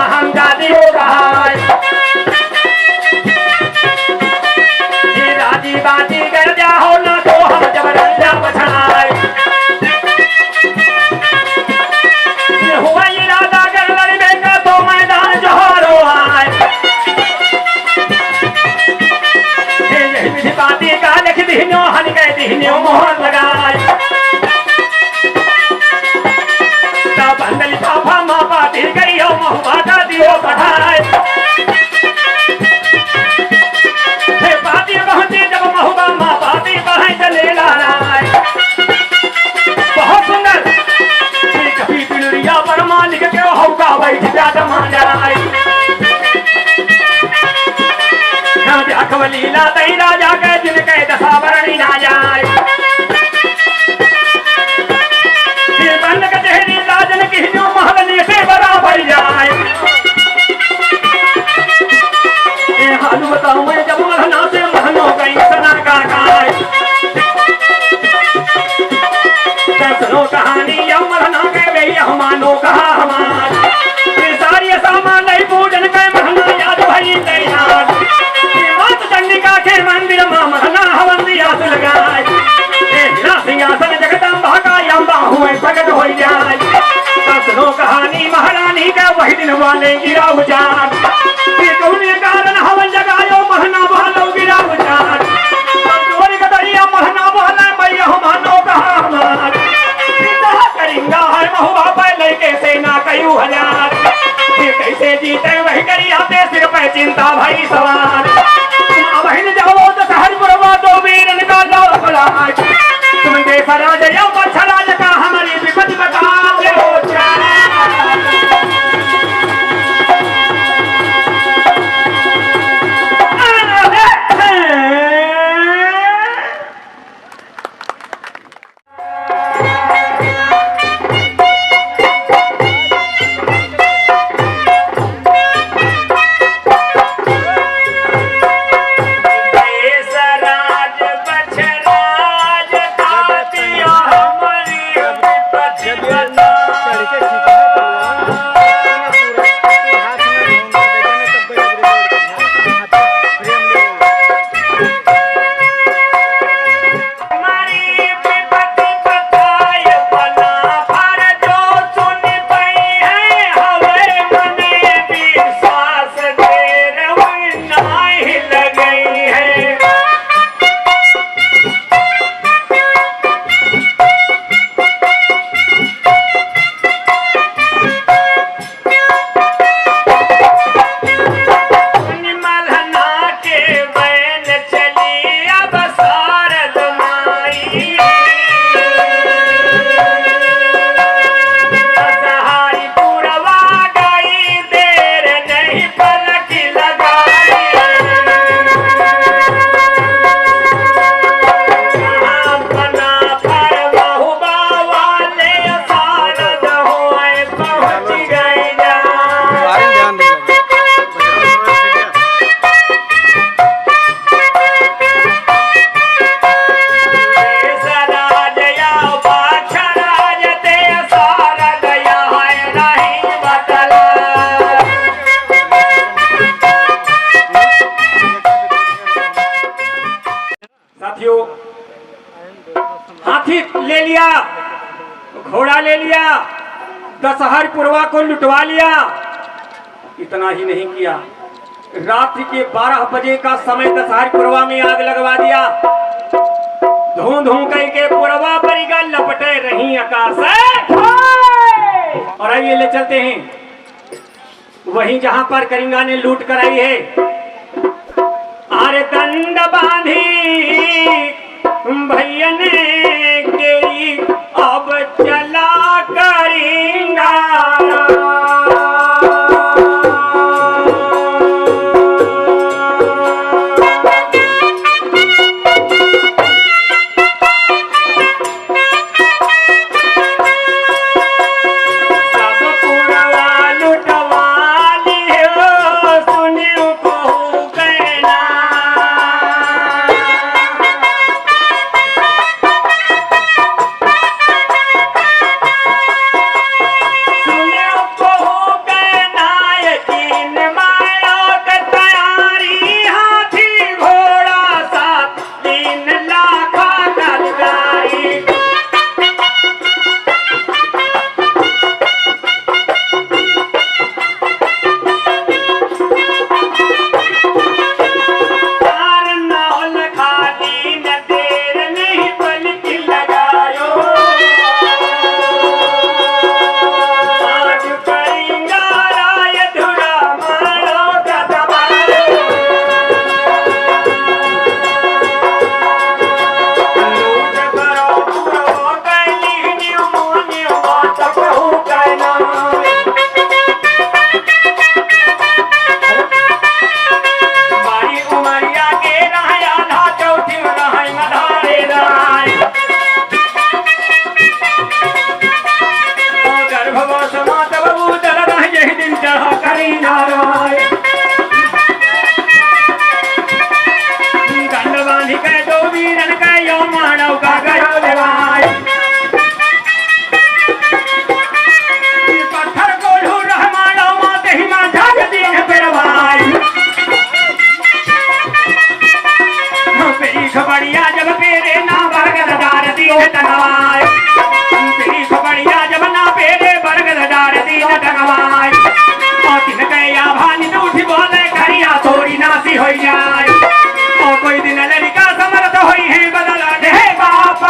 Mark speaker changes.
Speaker 1: महंगा दियो कहाय राजी बाजी कर दिया हो ना तो हम जबरदस्ती बछड़ाए हुआ इरादा कर लड़ने का तो मैदान जोहरो आए विधि बाती का लिख दिहनो हन गए दिहनो मोहर लगाए बंदली साफा माँ पाती गई हो महुआ का दियो बढ़ाए पाती पहुंची जब महुआ माँ पाती बढ़ाई चले लाए बहुत सुंदर कभी पिलरिया पर मालिक के होगा बैठ जा जमा जाए अखवलीला तई राजा के जिनके दशावरणी ना जाए बंद कचहरी राजन की जो महल से बराबर जाए हाल बताऊं मैं जब महना से महनों गई सना का गाय सुनो कहानी यम महना के भैया मानो कहा हमार फिर सारी सामान नहीं पूजन के महना याद भई तैयार मात चंडिका के मंदिर में महना हवन दिया लगाए सिंहासन जगदम्बा का यम्बा हुए प्रकट हो जाए सुनो कहानी महारानी का वही दिन वाले गिरा उजाड़ कारण हवन जगायो महना बहलो गिरा उजाड़ कदरिया महना बहला मैया मानो कहा हमार करेंगा है महुआ पहले कैसे ना कयू हजार कैसे जीते वही करी आते सिर पे चिंता भाई सवार बहन जाओ तो सहज पुरवा तो वीरन का जाओ बुलाए तुम देश राज यो राज का हमारी विपत्ति बता दो ले लिया, घोड़ा ले लिया, दशहर पुरवा को लुटवा लिया। इतना ही नहीं किया, रात्रि के 12 बजे का समय दशहर पुरवा में आग लगवा दिया। धूं धूं करके पुरवा परिगा लपटे रही आकाश और आइए ले चलते हैं वहीं जहां पर करिंगा ने लूट कराई है। आरे दंड बांधी भैया ने केरी अब चला करिंगा। और तिनके या भानी उठी बोले करिया थोड़ी नासी हो जाए और कोई दिन लड़का समर्थ होई है बदला दे बाप